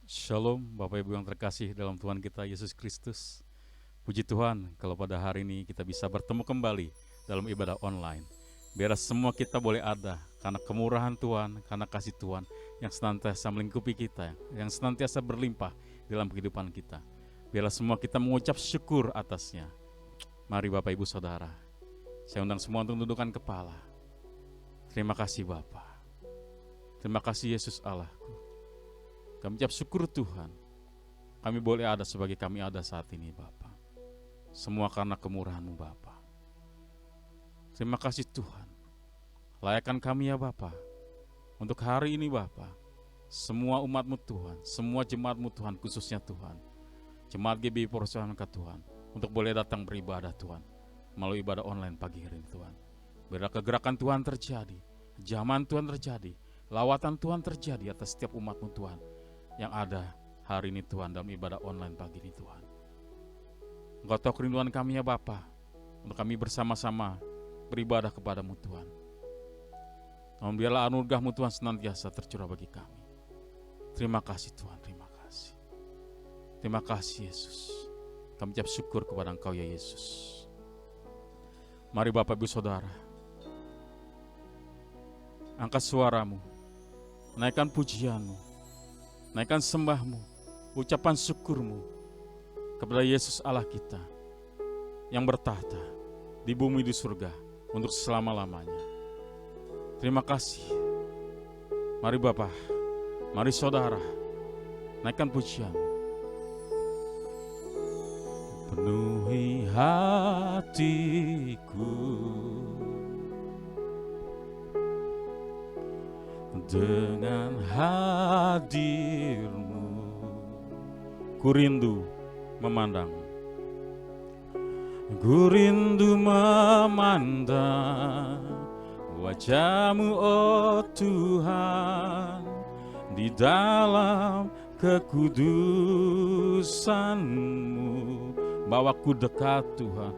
Shalom Bapak Ibu yang terkasih dalam Tuhan kita Yesus Kristus. Puji Tuhan kalau pada hari ini kita bisa bertemu kembali dalam ibadah online. Biar semua kita boleh ada karena kemurahan Tuhan, karena kasih Tuhan yang senantiasa melingkupi kita, yang senantiasa berlimpah dalam kehidupan kita. Biarlah semua kita mengucap syukur atasnya. Mari Bapak Ibu Saudara, saya undang semua untuk menundukkan kepala. Terima kasih Bapa. Terima kasih Yesus Allahku. Kami ucap syukur Tuhan, kami boleh ada sebagai kami ada saat ini Bapa. Semua karena kemurahan-Mu Bapa. Terima kasih Tuhan. Layakkan kami ya Bapa, untuk hari ini Bapa. Semua umat-Mu Tuhan, semua jemaat-Mu Tuhan, khususnya Tuhan, jemaat GBI Persaudaraan Tuhan, untuk boleh datang beribadah Tuhan, melalui ibadah online pagi hari ini Tuhan. Biarlah kegerakan Tuhan terjadi, zaman Tuhan terjadi, lawatan Tuhan terjadi atas setiap umat-Mu Tuhan yang ada hari ini Tuhan dalam ibadah online pagi ini Tuhan. Engkau tahu kerinduan kami ya Bapa, untuk kami bersama-sama beribadah kepada-Mu Tuhan. Namun biarlah anugerah-Mu Tuhan senantiasa tercurah bagi kami. Terima kasih Tuhan, terima kasih. Terima kasih Yesus. Kami ucap syukur kepada Engkau ya Yesus. Mari Bapak Ibu Saudara, angkat suaramu, naikkan pujianmu, naikkan sembahmu, ucapan syukurmu kepada Yesus Allah kita yang bertahta di bumi di surga untuk selama-lamanya. Terima kasih. Mari Bapak, mari Saudara, naikkan pujianmu. Penuhi hatiku dengan hadir-Mu. Ku rindu memandang, ku rindu memandang wajah-Mu, oh Tuhan, di dalam kekudusan-Mu. Bawa ku dekat Tuhan,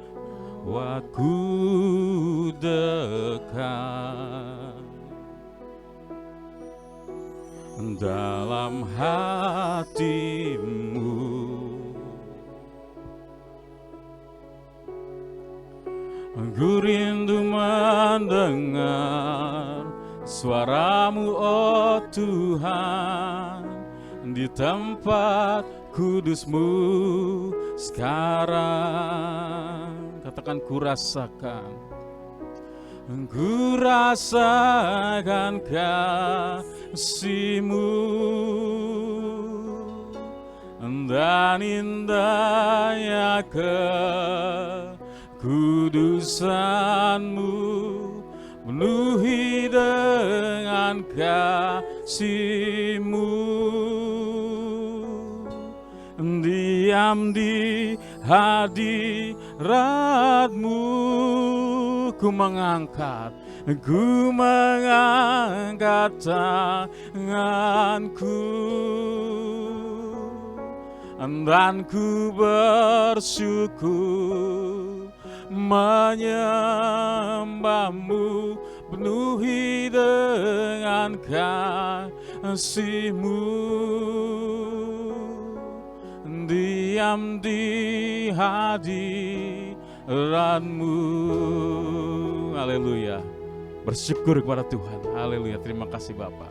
bawa ku dekat dalam hati-Mu. Ku rindu mendengar suara-Mu, oh Tuhan, di tempat kudus-Mu sekarang. Katakan ku rasakan, ku rasakan kasih-Mu dan indahnya kekudusan-Mu, penuhi dengan kasih-Mu. Diam di hadirat-Mu, ku mengangkat tanganku dan ku bersyukur menyembah-Mu, penuhi dengan kasih-Mu. Diam di hadirat-Mu. Haleluya. Bersyukur kepada Tuhan. Haleluya. Terima kasih Bapa.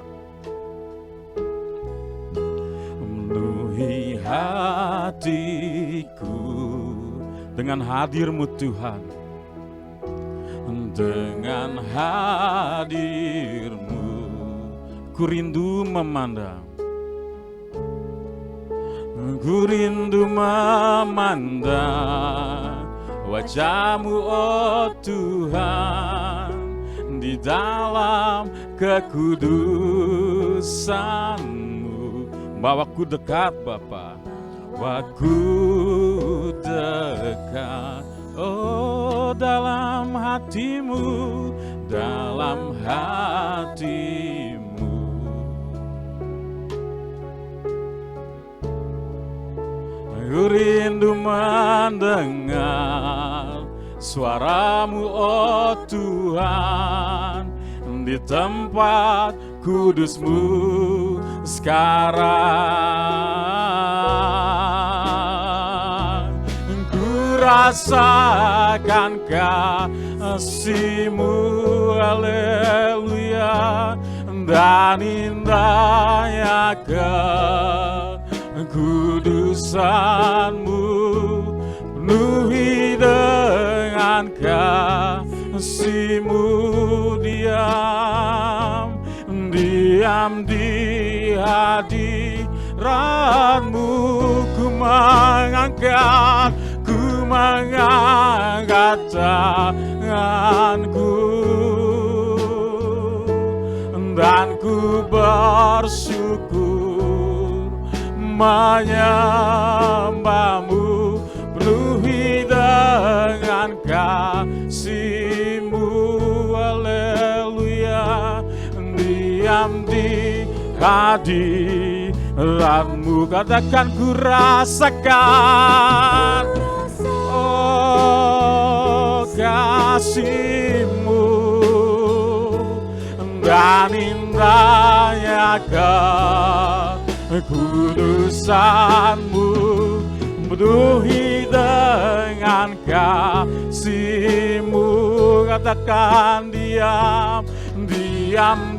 Memenuhi hatiku dengan hadir-Mu Tuhan. Dengan hadir-Mu ku rindu memandang, ku rindu memandang wajah-Mu, oh Tuhan, di dalam kekudusan-Mu. Bawa ku dekat Bapa, bawa ku dekat, oh dalam hati-Mu, dalam hati-Mu. Ku rindu mendengar suara-Mu, oh Tuhan, di tempat kudus-Mu sekarang. rasakan kasih-Mu, haleluya, dan indahnya kekudusan-Mu, penuhi dengan kasih-Mu, diam di hadirat-Mu, ku mengangkat tanganku, dan ku bersyukur menyembah-Mu, penuhi dengan kasih-Mu, haleluya, diam di hadirat-Mu. Katakan, ku rasakan kasih-Mu, dan indahnya kekudusan-Mu, penuhi dengan kasih-Mu. Katakan, diam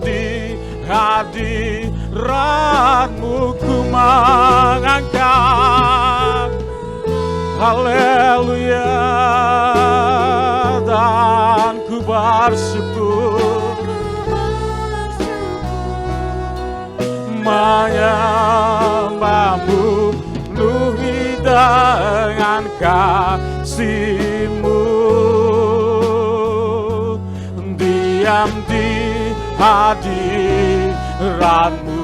di hadirat-Mu, ku mengangkat, haleluya, dan ku bersyukur menyembah-Mu, penuhi dengan kasih-Mu, diam di hadirat-Mu.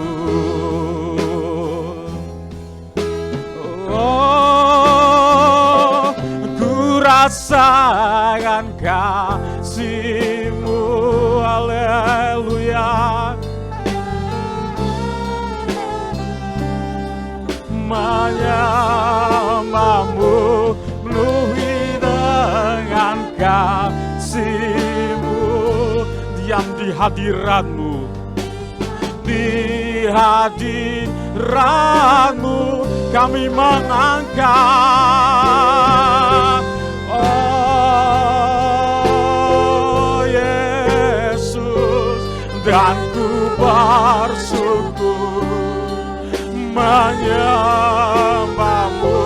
Oh, ku rasakan kasih-Mu, haleluya, menyembah-Mu, penuhi dengan kasih-Mu, diam di hadirat-Mu, di hadirat-Mu kami mengangkat, oh Yesus, dan ku bersyukur menyembah-Mu,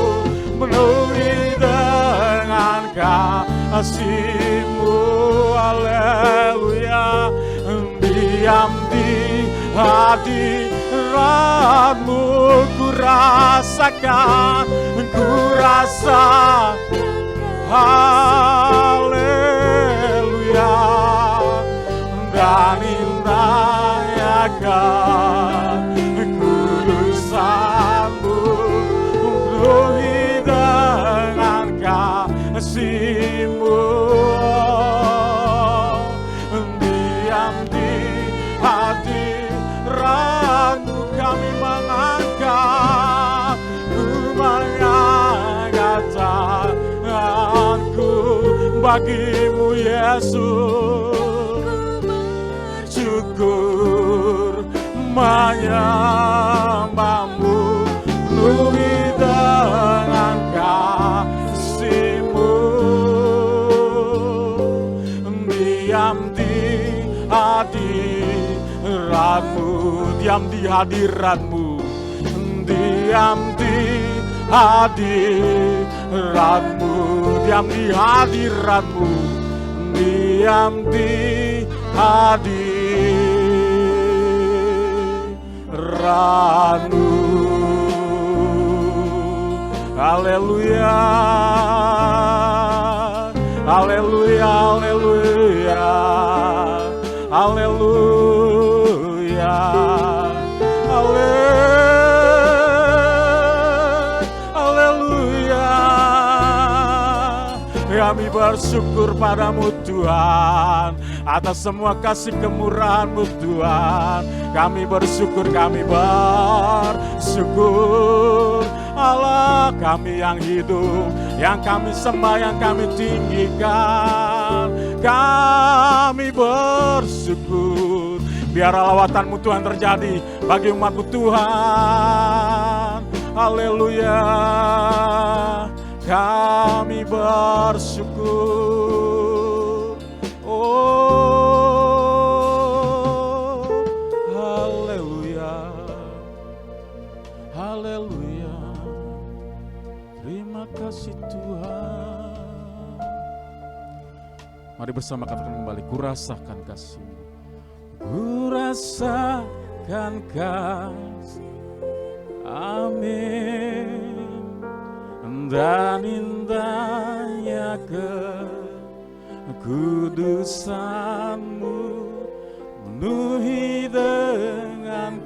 penuhi dengan kasih-Mu, haleluya, diam di hadirat-Mu, ku rasakan, haleluya, dan indahnya kekudusan-Mu, penuhi dengan kasih-Mu, diam di hadirat-Mu kami mengangkat, ku mengangkat tanganku bagi-Mu Yesus, syukur menyembah-Mu, penuhi dengan kasih-Mu, diam di hadirat-Mu, diam di hadirat-Mu, diam di hadirat-Mu, diam di hadirat-Mu, diam di hadirat-Mu. Haleluya, haleluya, haleluya, haleluya, haleluya. Kami bersyukur padamu Tuhan, atas semua kasih kemurahan-Mu Tuhan. Kami bersyukur Allah kami yang hidup, yang kami sembah, yang kami tinggikan. Kami bersyukur, biar lawatan-Mu Tuhan terjadi bagi umat-Mu Tuhan. Haleluya. kami bersyukur. Oh, haleluya, haleluya. Terima kasih Tuhan. Mari bersama katakan kembali, kurasakan kasih-Mu. Kurasakan kasih. Amin. Dan indahnya kekudusan-Mu penuhi dengan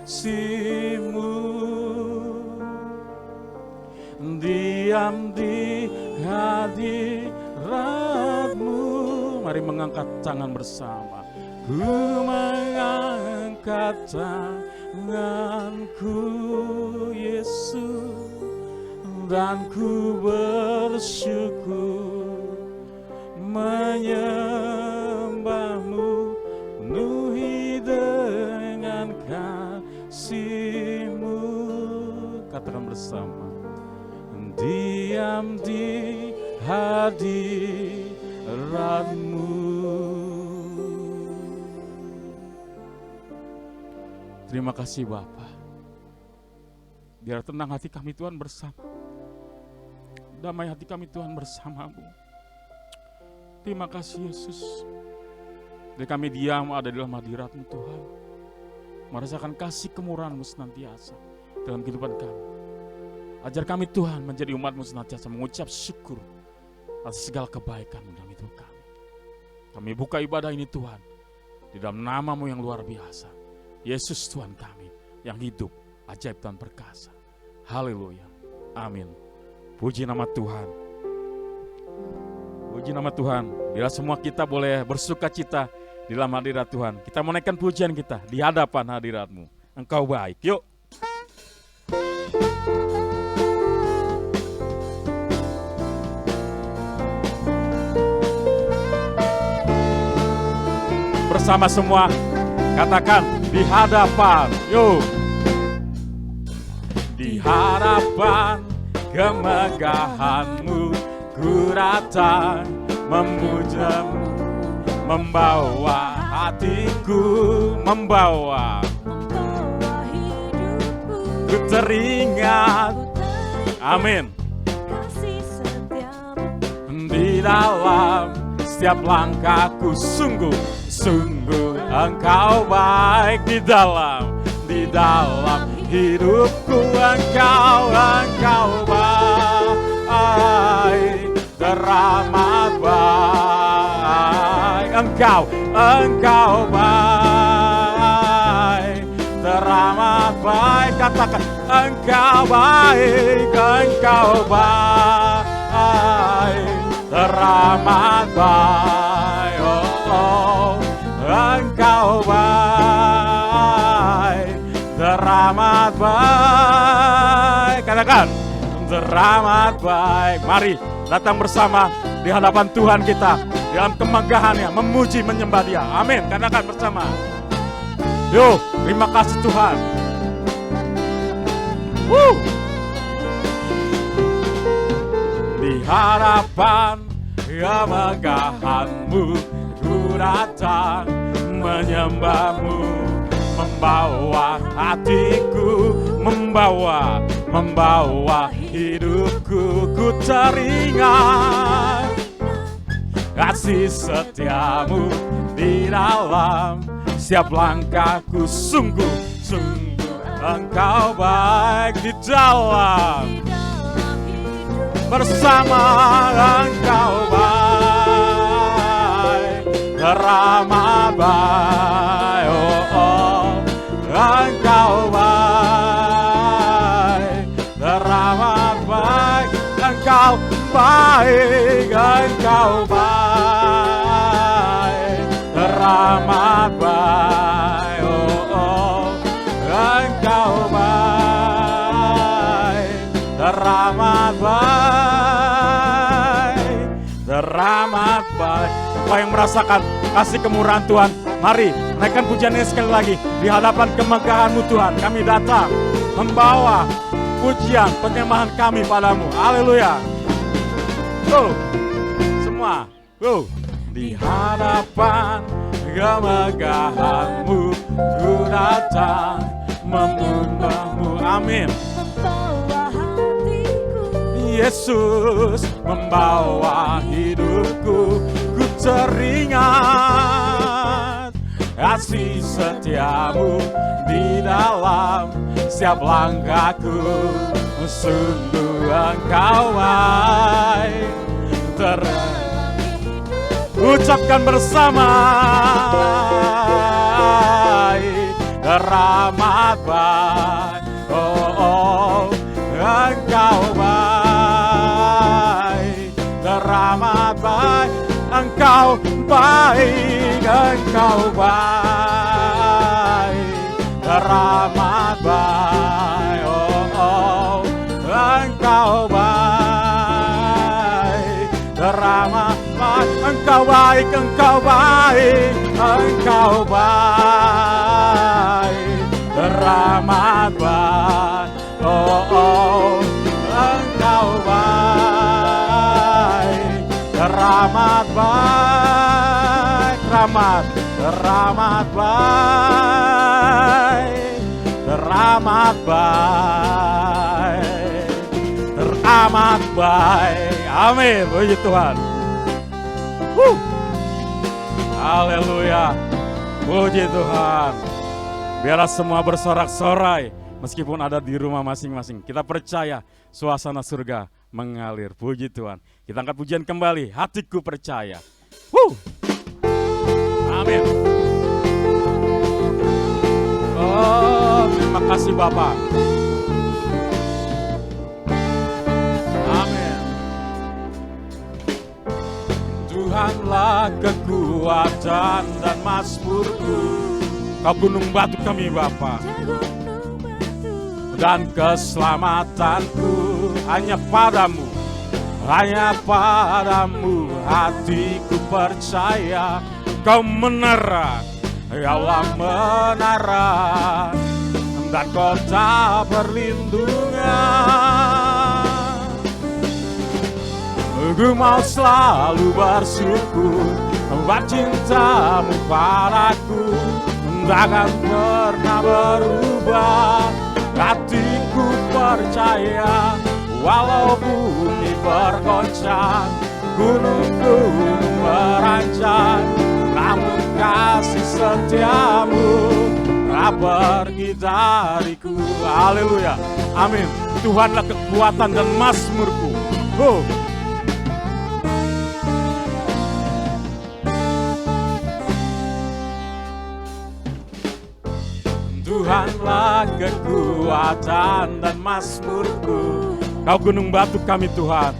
kasih-Mu. Diam di hadirat-Mu. Mari mengangkat tangan bersama. Ku mengangkat tanganku Yesus, dan ku bersyukur menyembah-Mu penuhi dengan kasih-Mu. Katakan bersama. Diam di hadirat-Mu. Terima kasih Bapa. Biar tenang hati kami Tuhan bersama. Damai hati kami Tuhan bersama-Mu. Terima kasih Yesus. Dan kami diam ada di dalam hadirat-Mu Tuhan. Merasakan kasih kemurahan-Mu senantiasa dalam kehidupan kami. Ajar kami Tuhan menjadi umat-Mu senantiasa mengucap syukur atas segala kebaikan-Mu dalam hidup kami. Kami buka ibadah ini Tuhan di dalam nama-Mu yang luar biasa. Yesus Tuhan kami yang hidup, ajaib dan perkasa. Haleluya. Amin. Puji nama Tuhan. Puji nama Tuhan. Bila semua kita boleh bersuka cita di dalam hadirat Tuhan. Kita menaikkan pujian kita di hadapan hadirat-Mu. Engkau baik. Yuk. Bersama semua katakan di hadapan, yuk. Di hadapan kemegahan-Mu ku datang memuja-Mu, membawa hatiku, membawa hidupku. Ku teringat, amin, di dalam setiap langkahku. Sungguh Engkau baik di dalam hidupku. Engkau baik, teramat baik. Engkau baik, teramat baik. Katakan Engkau baik, teramat baik. Oh, Engkau baik, teramat baik. Katakan teramat baik. Mari datang bersama di hadapan Tuhan kita dalam kemegahan-Nya, memuji menyembah Dia. Amin. Katakan bersama. Yuk, terima kasih Tuhan. Di hadapan kemegahan-Mu ku datang menyembah-Mu, membawa hatiku, membawa hidupku. Ku teringat kasih setia-Mu di dalam setiap langkahku. Sungguh Engkau baik di dalam, bersama Engkau baik, teramat baik. Oh, Engkau baik, teramat baik. Engkau baik, teramat baik. Oh, Engkau baik, teramat baik, teramat baik. Apa yang merasakan kasih kemurahan Tuhan, mari naikkan pujian ini sekali lagi di hadapan kemegahan-Mu Tuhan. Kami datang membawa pujian, penyembahan kami padamu. Haleluya. Semua. Di hadapan kemegahanmu ku datang menyembahmu. Amin. Yesus membawa hidupku, ku teringat kasih setiamu di dalam setiap langkahku. Sungguh engkau baik. Ucapkan bersama, rahmat baik. Engkau baik, rahmat baik. Engkau baik, engkau baik, rahmat baik. Engkau baik, rahmat baik. Engkau baik, engkau baik, engkau baik, rahmat baik. Engkau baik, rahmat baik, rahmat baik, rahmat baik, teramat baik. Amin, puji Tuhan. Haleluya, puji Tuhan. Biarlah semua bersorak-sorai meskipun ada di rumah masing-masing. Kita percaya suasana surga mengalir. Puji Tuhan. Kita angkat pujian kembali. Hatiku percaya. Amin. Terima kasih Bapak. Amin. Tuhanlah kekuatan dan mazmurku. Kau gunung batu kami Bapa, dan keselamatanku hanya padamu, hanya padamu hatiku percaya. Kau menara, ya Allah menara, dan kota perlindungan. Ku mau selalu bersyukur buat cintamu padaku, takkan pernah berubah. Hatiku percaya, walau bumi bergoncang, gunung-gunung beranjak, namun kasih setiamu tak pergi dariku. Haleluya, amin. Tuhanlah kekuatan dan mazmurku. Tuhanlah kekuatan dan mazmurku. Kau gunung batu kami Tuhan,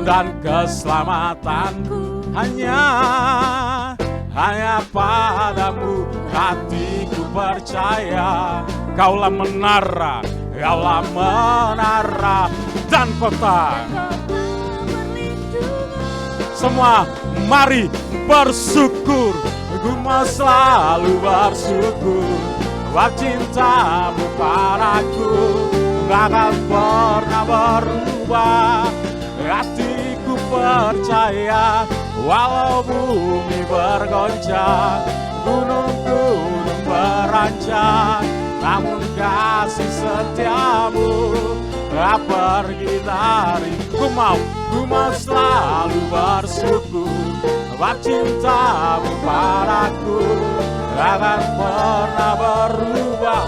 dan keselamatanku hanya padamu hatiku percaya. Kaulah menara, kaulah menara dan kota. Semua mari bersyukur. Ku mau selalu bersyukur buat cintamu padaku, takkan pernah berubah. Hatiku percaya, walau bumi bergoncang, gunung-gunung beranjak, namun kasih setiamu tak pergi dariku. Ku mau selalu bersyukur buat cintamu padaku, takkan pernah berubah.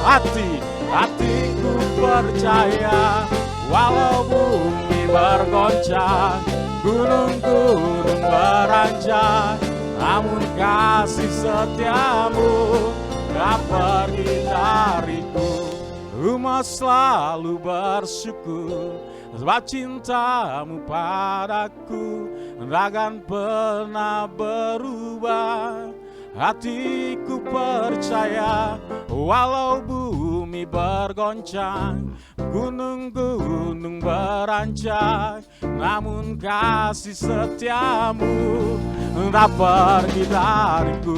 Hatiku percaya, walau bumi bergoncang, gunung-gunung beranjak, namun kasih setiamu tak pergi dariku. Ku mau selalu bersyukur sebab cintamu padaku takkan pernah berubah. Hatiku percaya, walau bumi bergoncang, gunung-gunung beranjak, namun kasih setiamu tak pergi dariku.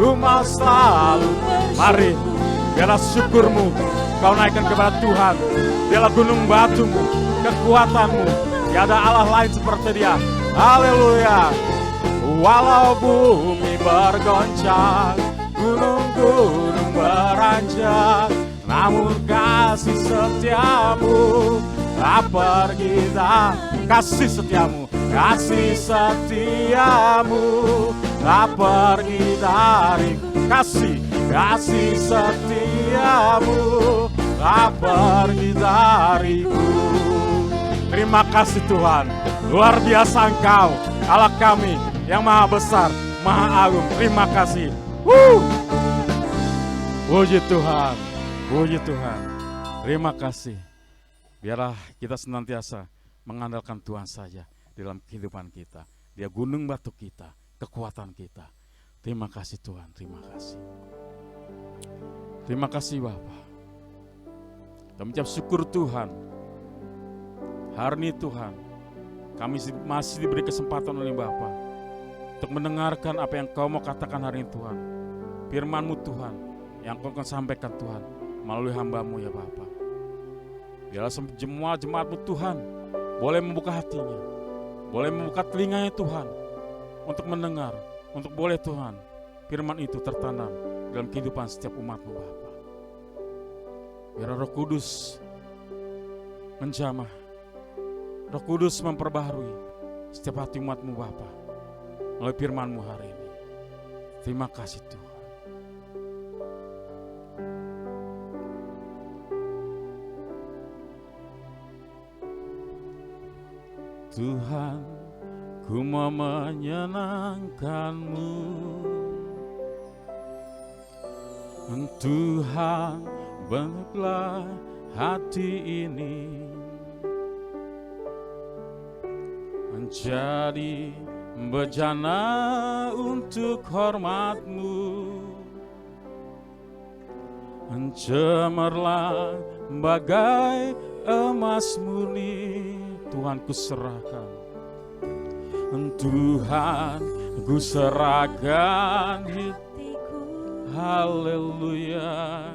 Ku mau selalu, mari biarlah syukurmu kau naikkan kepada Tuhan. Dialah gunung batumu, kekuatanmu. Tiada Allah lain seperti Dia. Haleluya. Walau bumi bergoncang, gunung-gunung beranjak, namun kasih setiamu tak pergi. Kasih setiamu tak pergi dari. Kasih setiamu tak pergi dariku. Terima kasih Tuhan, luar biasa Engkau, Allah kami yang maha besar, maha agung. Terima kasih. Puji Tuhan, puji Tuhan. Terima kasih. Biarlah kita senantiasa mengandalkan Tuhan saja dalam kehidupan kita. Dia gunung batu kita, kekuatan kita. Terima kasih Tuhan, terima kasih. Terima kasih Bapa. Kami ucap syukur Tuhan. Hari ini Tuhan, kami masih diberi kesempatan oleh Bapa untuk mendengarkan apa yang Kau mau katakan hari ini Tuhan. Firman-Mu Tuhan, yang Kau akan sampaikan Tuhan melalui hamba-Mu ya Bapa. Biarlah semua jemaat-Mu Tuhan boleh membuka hatinya, boleh membuka telinganya Tuhan untuk mendengar, untuk boleh Tuhan firman itu tertanam dalam kehidupan setiap umat-Mu Bapa. Biar Roh Kudus menjamah, Roh Kudus memperbaharui setiap hati umat-Mu Bapa melalui firman-Mu hari ini. Terima kasih Tuhan. Tuhan, ku mau menyenangkan-Mu. Tuhan, bentuklah hati ini menjadi bejana untuk hormat-Mu. Cemerlang bagai emas murni, Tuhan ku serahkan. Tuhan ku serahkan hatiku. Haleluya.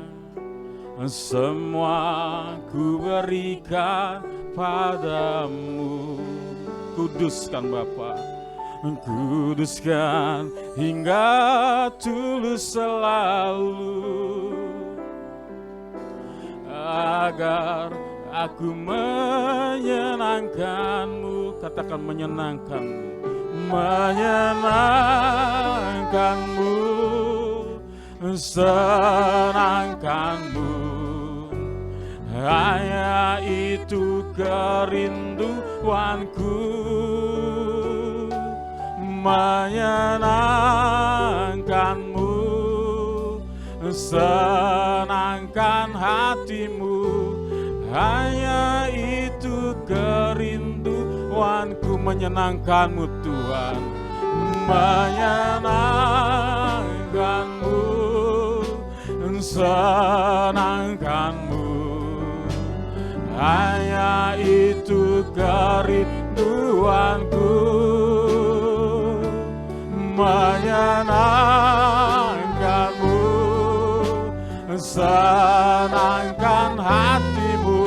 Semua ku berikan padamu. Kuduskan Bapa, kuduskan hingga tulus selalu, agar aku menyenangkan-Mu. Katakan menyenangkan-Mu, menyenangkan-Mu, senangkan-Mu. Hanya itu kerinduanku, menyenangkan-Mu, senangkan hati-Mu. Hanya itu kerinduanku, menyenangkan-Mu Tuhan, menyenangkan-Mu, senangkan-Mu. Hanya itu kerinduanku, menyenangkan-Mu, senangkan hati-Mu.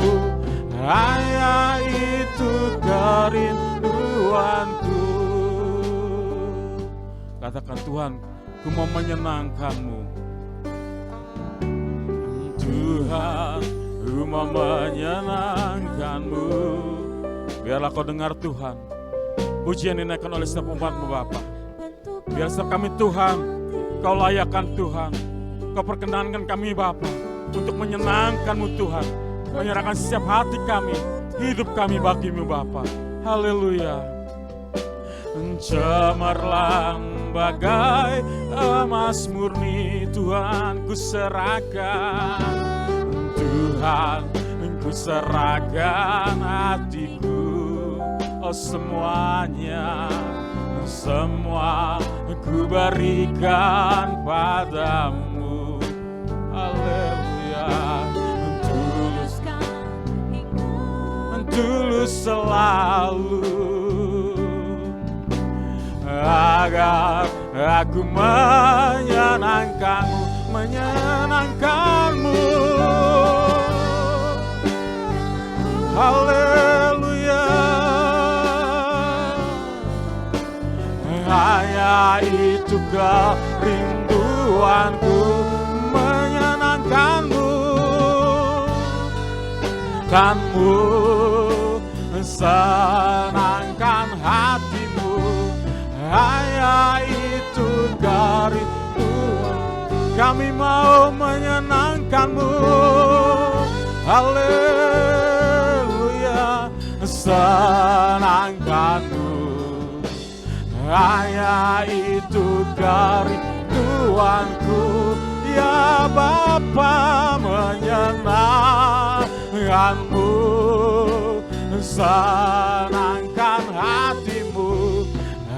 Hanya itu kerinduanku. Katakan Tuhan, ku mau menyenangkan-Mu. Tuhan, ku mau menyenangkan-Mu. Biarlah Kau dengar Tuhan pujian dinaikkan oleh setiap umat-Mu Bapa. Biar setiap kami Tuhan, Kau layakkan Tuhan, Kau perkenankan kami Bapa untuk menyenangkan-Mu Tuhan, menyerahkan setiap hati kami, hidup kami bagi-Mu Bapa. Haleluya. Cemerlang bagai emas murni, Tuhan ku serahkan. Tuhan, ku serahkan hatiku, oh semuanya, semua ku berikan padamu. Haleluya. Tulus selalu, agar aku menyenangkan-Mu, menyenangkan-Mu. rinduanku menyenangkanmu, kanmu senangkan hatimu, hanya itu kerinduan. Kami mau menyenangkanmu, haleluya, senangkanmu, hanya itu kerinduanku, ya Bapa, menyenangkanmu, senangkan hatimu,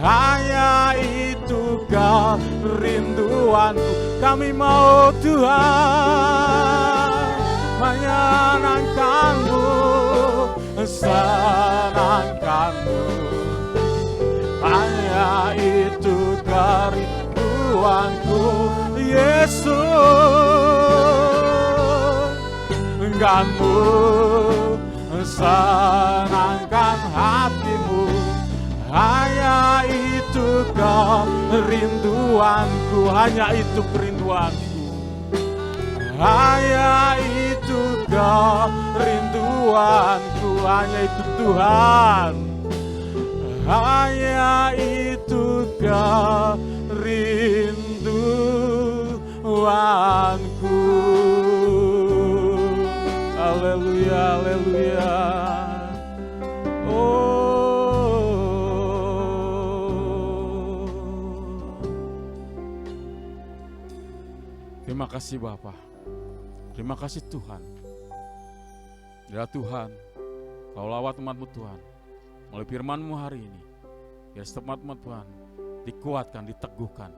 hanya itu kerinduanku. Kami mau Tuhan menyenangkanmu, senangkanmu, hanya itu kerinduanku, Yesus. Kanmu senangkan hatimu, hanya itu kerinduanku, hanya itu kerinduanku, hanya itu kerinduanku, hanya itu Tuhan, hanya itu kerinduanku. Haleluya, haleluya. Terima kasih Bapa, terima kasih Tuhan. Ya Tuhan, Kau lawat umat-Mu Tuhan, melalui firman-Mu hari ini. Biar setiap umat-Mu Tuhan dikuatkan, diteguhkan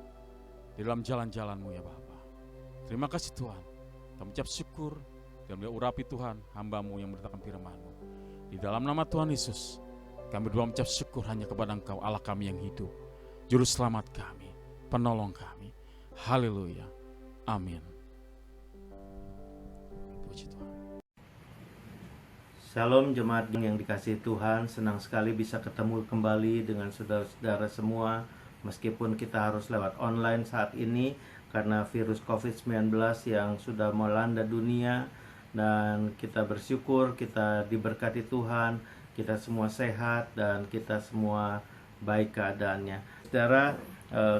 di dalam jalan-jalan-Mu ya Bapa. Terima kasih Tuhan, kami ucap syukur dan urapi Tuhan hamba-Mu yang memberitakan firman-Mu. Di dalam nama Tuhan Yesus, kami berdua mengucap syukur hanya kepada Engkau, Allah kami yang hidup, Juru Selamat kami, Penolong kami. Haleluya. Amin. Puji Tuhan. Shalom jemaat yang dikasihi Tuhan, senang sekali bisa ketemu kembali dengan saudara-saudara semua. Meskipun kita harus lewat online saat ini karena virus COVID-19 yang sudah melanda dunia. Dan kita bersyukur, kita diberkati Tuhan, kita semua sehat dan kita semua baik keadaannya. Saudara,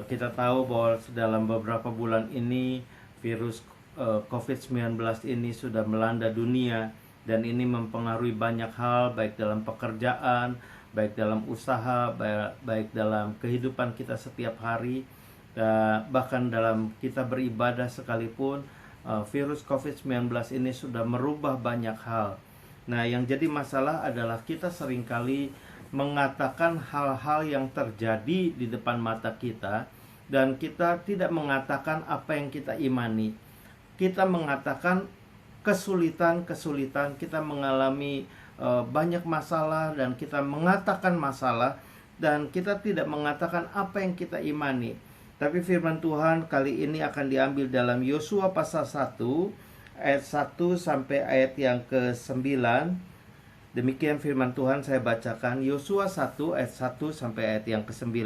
kita tahu bahwa dalam beberapa bulan ini virus COVID-19 ini sudah melanda dunia, dan ini mempengaruhi banyak hal, baik dalam pekerjaan, baik dalam usaha, baik dalam kehidupan kita setiap hari, bahkan dalam kita beribadah sekalipun. Virus COVID-19 ini sudah merubah banyak hal. Nah, yang jadi masalah adalah kita seringkali mengatakan hal-hal yang terjadi di depan mata kita, dan kita tidak mengatakan apa yang kita imani. Kita mengatakan kesulitan, kita mengalami banyak masalah, dan kita mengatakan masalah, dan kita tidak mengatakan apa yang kita imani. Tapi firman Tuhan kali ini akan diambil dalam Yosua pasal 1 ayat 1 sampai ayat yang ke-9. Demikian firman Tuhan, saya bacakan Yosua 1 ayat 1 sampai ayat yang ke-9.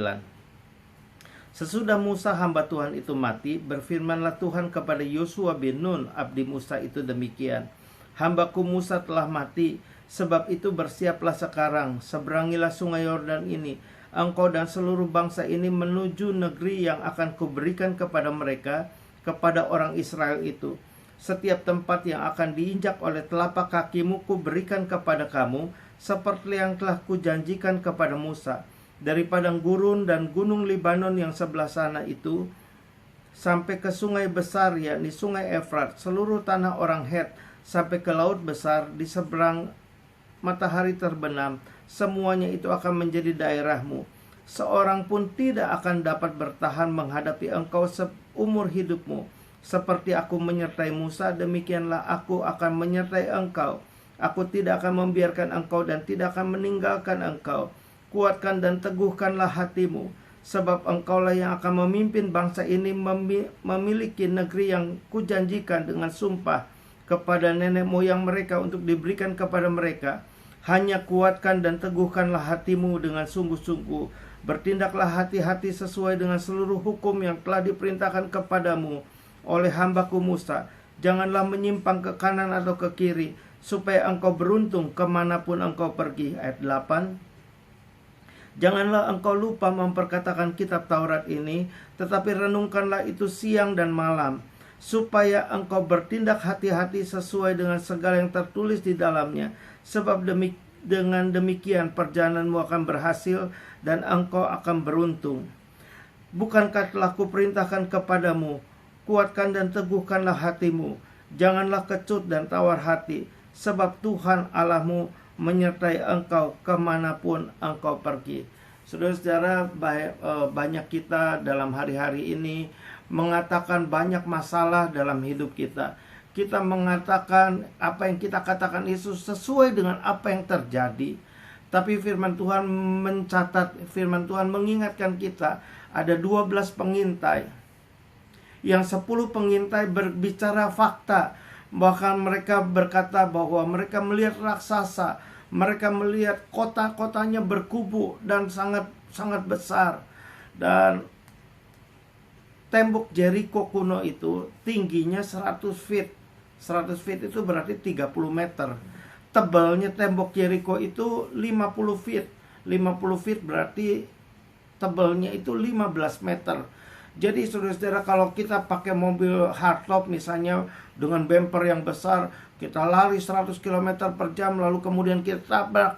Sesudah Musa hamba Tuhan itu mati, berfirmanlah Tuhan kepada Yosua bin Nun abdi Musa itu demikian. Hambaku Musa telah mati, sebab itu bersiaplah sekarang, seberangilah sungai Yordan ini, engkau dan seluruh bangsa ini menuju negeri yang akan kuberikan kepada mereka, kepada orang Israel itu. Setiap tempat yang akan diinjak oleh telapak kakimu kuberikan kepada kamu, seperti yang telah kujanjikan kepada Musa. Dari padang gurun dan gunung Libanon yang sebelah sana itu, sampai ke sungai besar, yakni sungai Efrat, seluruh tanah orang Het, sampai ke laut besar di seberang matahari terbenam, semuanya itu akan menjadi daerahmu. Seorang pun tidak akan dapat bertahan menghadapi engkau seumur hidupmu. Seperti aku menyertai Musa, demikianlah aku akan menyertai engkau. Aku tidak akan membiarkan engkau dan tidak akan meninggalkan engkau. Kuatkan dan teguhkanlah hatimu, sebab engkaulah yang akan memimpin bangsa ini memiliki negeri yang kujanjikan dengan sumpah kepada nenek moyang mereka untuk diberikan kepada mereka. Hanya kuatkan dan teguhkanlah hatimu dengan sungguh-sungguh, Bertindaklah hati-hati sesuai dengan seluruh hukum yang telah diperintahkan kepadamu oleh hambaku Musa. Janganlah menyimpang ke kanan atau ke kiri, supaya engkau beruntung kemanapun engkau pergi. Ayat 8. Janganlah engkau lupa memperkatakan kitab Taurat ini, tetapi renungkanlah itu siang dan malam, supaya engkau bertindak hati-hati sesuai dengan segala yang tertulis di dalamnya. Sebab dengan demikian perjalananmu akan berhasil dan engkau akan beruntung. Bukankah telah kuperintahkan kepadamu, kuatkan dan teguhkanlah hatimu, janganlah kecut dan tawar hati, sebab Tuhan Allahmu menyertai engkau kemanapun engkau pergi. Saudara-saudara, banyak kita dalam hari-hari ini mengatakan banyak masalah dalam hidup kita. Kita mengatakan apa yang kita katakan itu sesuai dengan apa yang terjadi. Tapi firman Tuhan mencatat, firman Tuhan mengingatkan kita, ada 12 pengintai. Yang 10 pengintai berbicara fakta. Bahkan mereka berkata bahwa mereka melihat raksasa, mereka melihat kota-kotanya berkubu dan sangat besar. Dan tembok Jericho kuno itu tingginya 100 feet. 100 feet itu berarti 30 meter. Tebalnya tembok Jericho itu 50 feet. 50 feet berarti tebalnya itu 15 meter. Jadi saudara-saudara, kalau kita pakai mobil hardtop misalnya dengan bumper yang besar, kita lari 100 km per jam, lalu kemudian kita tabrak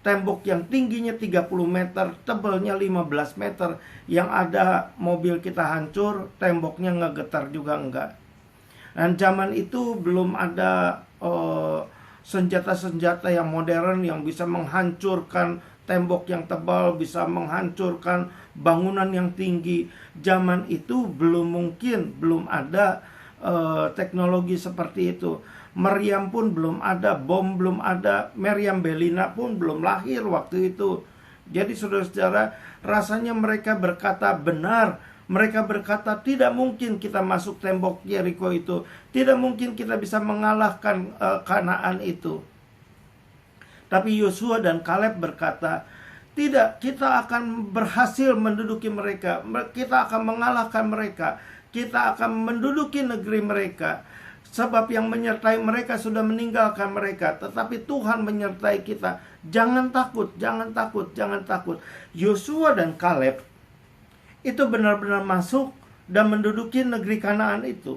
tembok yang tingginya 30 meter, tebalnya 15 meter, yang ada mobil kita hancur, temboknya ngegetar juga enggak. Dan zaman itu belum ada senjata-senjata yang modern yang bisa menghancurkan tembok yang tebal, bisa menghancurkan bangunan yang tinggi. Zaman itu belum ada teknologi seperti itu. Meriam pun belum ada, bom belum ada, Meriam Bellina pun belum lahir waktu itu. Jadi saudara-saudara, rasanya mereka berkata benar. Mereka berkata tidak mungkin kita masuk tembok Jericho itu, tidak mungkin kita bisa mengalahkan Kanaan itu. Tapi Yosua dan Kaleb berkata, tidak, kita akan berhasil menduduki mereka, kita akan mengalahkan mereka, kita akan menduduki negeri mereka. Sebab yang menyertai mereka sudah meninggalkan mereka, tetapi Tuhan menyertai kita. Jangan takut, jangan takut, jangan takut. Yosua dan Kaleb itu benar-benar masuk dan menduduki negeri Kanaan itu.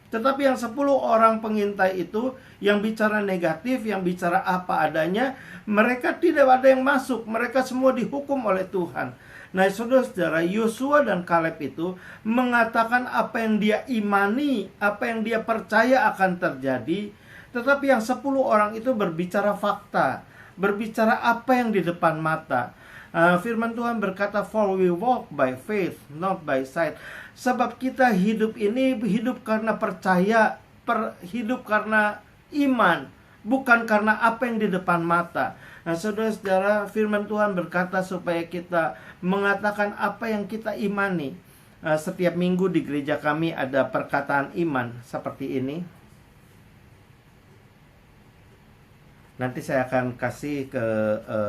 Tetapi yang 10 orang pengintai itu, yang bicara negatif, yang bicara apa adanya, mereka tidak ada yang masuk. Mereka semua dihukum oleh Tuhan. Nah saudara-saudara, Yosua dan Kaleb itu mengatakan apa yang dia imani, apa yang dia percaya akan terjadi. Tetapi yang 10 orang itu berbicara fakta, berbicara apa yang di depan mata. Firman Tuhan berkata, for we walk by faith, not by sight. Sebab kita hidup ini hidup karena percaya, hidup karena iman, bukan karena apa yang di depan mata. Nah saudara-saudara, firman Tuhan berkata supaya kita mengatakan apa yang kita imani. Setiap minggu di gereja kami ada perkataan iman seperti ini. Nanti saya akan kasih ke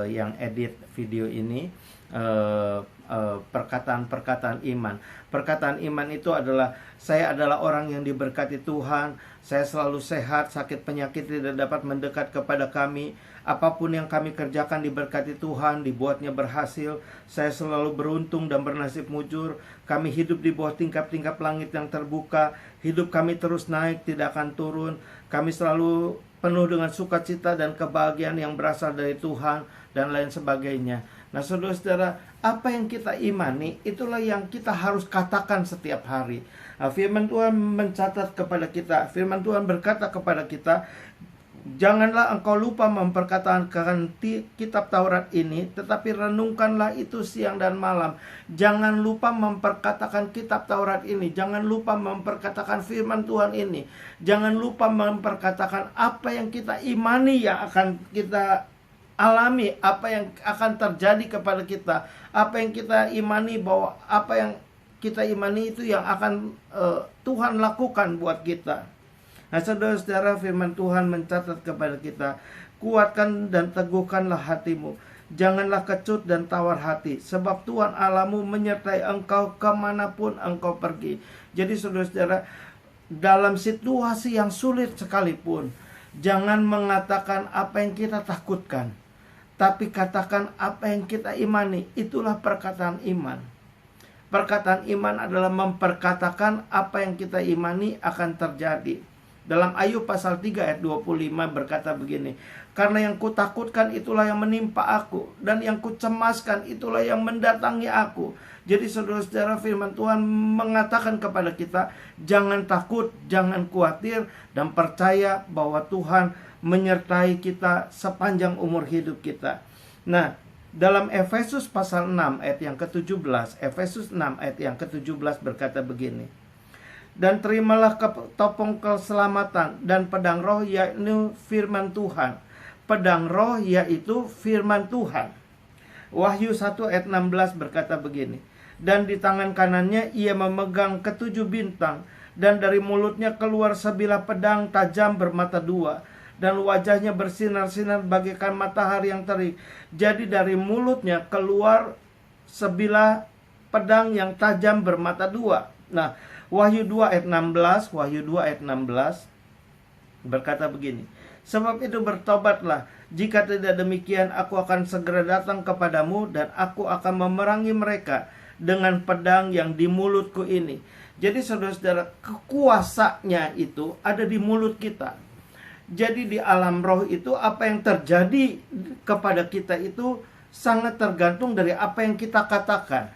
yang edit video ini perkataan-perkataan iman. Perkataan iman itu adalah, saya adalah orang yang diberkati Tuhan, saya selalu sehat, sakit penyakit tidak dapat mendekat kepada kami. Apapun yang kami kerjakan diberkati Tuhan, dibuatnya berhasil. Saya selalu beruntung dan bernasib mujur. Kami hidup di bawah tingkap-tingkap langit yang terbuka. Hidup kami terus naik, tidak akan turun. Kami selalu penuh dengan sukacita dan kebahagiaan yang berasal dari Tuhan, dan lain sebagainya. Nah saudara-saudara, apa yang kita imani, itulah yang kita harus katakan setiap hari. Firman Tuhan mencatat kepada kita, firman Tuhan berkata kepada kita, janganlah engkau lupa memperkatakan kitab Taurat ini, tetapi renungkanlah itu siang dan malam. Jangan lupa memperkatakan kitab Taurat ini. Jangan lupa memperkatakan firman Tuhan ini. Jangan lupa memperkatakan apa yang kita imani yang akan kita alami, apa yang akan terjadi kepada kita. Apa yang kita imani, bahwa apa yang kita imani itu yang akan Tuhan lakukan buat kita. Nah saudara-saudara, firman Tuhan mencatat kepada kita, kuatkan dan teguhkanlah hatimu, Janganlah kecut dan tawar hati, sebab Tuhan Allahmu menyertai engkau kemanapun engkau pergi. Jadi saudara-saudara, dalam situasi yang sulit sekalipun, jangan mengatakan apa yang kita takutkan, tapi katakan apa yang kita imani. Itulah perkataan iman. Perkataan iman adalah memperkatakan apa yang kita imani akan terjadi. Dalam Ayub pasal 3 ayat 25 berkata begini, karena yang kutakutkan itulah yang menimpa aku, dan yang kucemaskan itulah yang mendatangi aku. Jadi saudara-saudara, firman Tuhan mengatakan kepada kita, jangan takut, jangan khawatir, dan percaya bahwa Tuhan menyertai kita sepanjang umur hidup kita. Nah, dalam Efesus pasal 6 ayat yang ke-17, Efesus 6 ayat yang ke-17 berkata begini, dan terimalah topeng keselamatan dan pedang roh, yaitu firman Tuhan. Pedang roh yaitu firman Tuhan. Wahyu 1 ayat 16 berkata begini, dan di tangan kanannya ia memegang ketujuh bintang, dan dari mulutnya keluar sebilah pedang tajam bermata dua, dan wajahnya bersinar-sinar bagaikan matahari yang terik. Jadi dari mulutnya keluar sebilah pedang yang tajam bermata dua. Nah, Wahyu 2 ayat 16, Wahyu 2 ayat 16 berkata begini, sebab itu bertobatlah, jika tidak demikian aku akan segera datang kepadamu, dan aku akan memerangi mereka dengan pedang yang di mulutku ini. Jadi saudara-saudara, kekuasaannya itu ada di mulut kita. Jadi di alam roh itu apa yang terjadi kepada kita itu sangat tergantung dari apa yang kita katakan.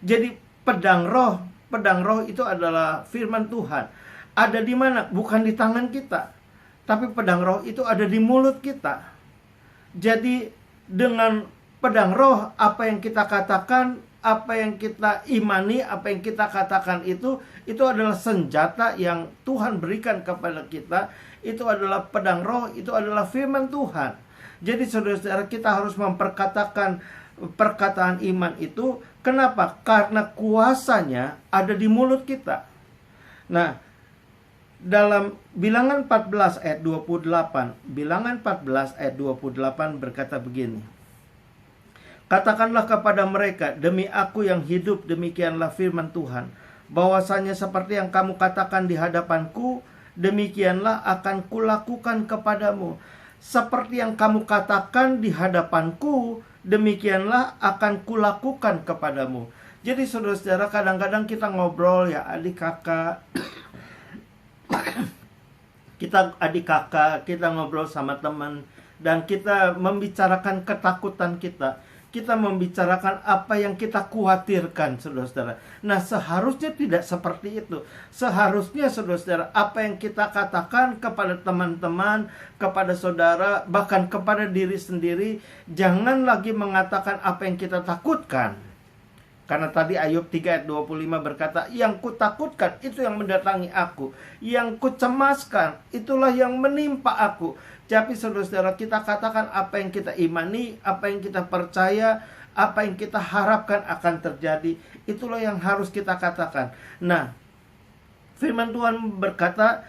Jadi pedang roh itu adalah firman Tuhan. Ada di mana? Bukan di tangan kita, tapi pedang roh itu ada di mulut kita. Jadi dengan pedang roh, apa yang kita katakan, apa yang kita imani, apa yang kita katakan itu adalah senjata yang Tuhan berikan kepada kita. Itu adalah pedang roh, itu adalah firman Tuhan. Jadi saudara-saudara, kita harus memperkatakan perkataan iman itu. Kenapa? Karena kuasanya ada di mulut kita. Nah, dalam Bilangan 14 ayat 28, Bilangan 14 ayat 28 berkata begini, katakanlah kepada mereka, demi aku yang hidup, demikianlah firman Tuhan, bahwasanya seperti yang kamu katakan di hadapanku, demikianlah akan kulakukan kepadamu. Seperti yang kamu katakan di hadapanku, demikianlah akan kulakukan kepadamu. Jadi saudara-saudara, kadang-kadang kita ngobrol ya adik kakak, kita ngobrol sama teman, dan kita membicarakan ketakutan kita. Kita membicarakan apa yang kita khawatirkan, saudara-saudara. Nah, seharusnya tidak seperti itu. Seharusnya, saudara-saudara, apa yang kita katakan kepada teman-teman, kepada saudara, bahkan kepada diri sendiri, jangan lagi mengatakan apa yang kita takutkan. Karena tadi Ayub 3 ayat 25 berkata, yang kutakutkan itu yang mendatangi aku, yang kucemaskan itulah yang menimpa aku. Tapi saudara-saudara, kita katakan apa yang kita imani, apa yang kita percaya, apa yang kita harapkan akan terjadi. Itulah yang harus kita katakan. Nah, firman Tuhan berkata,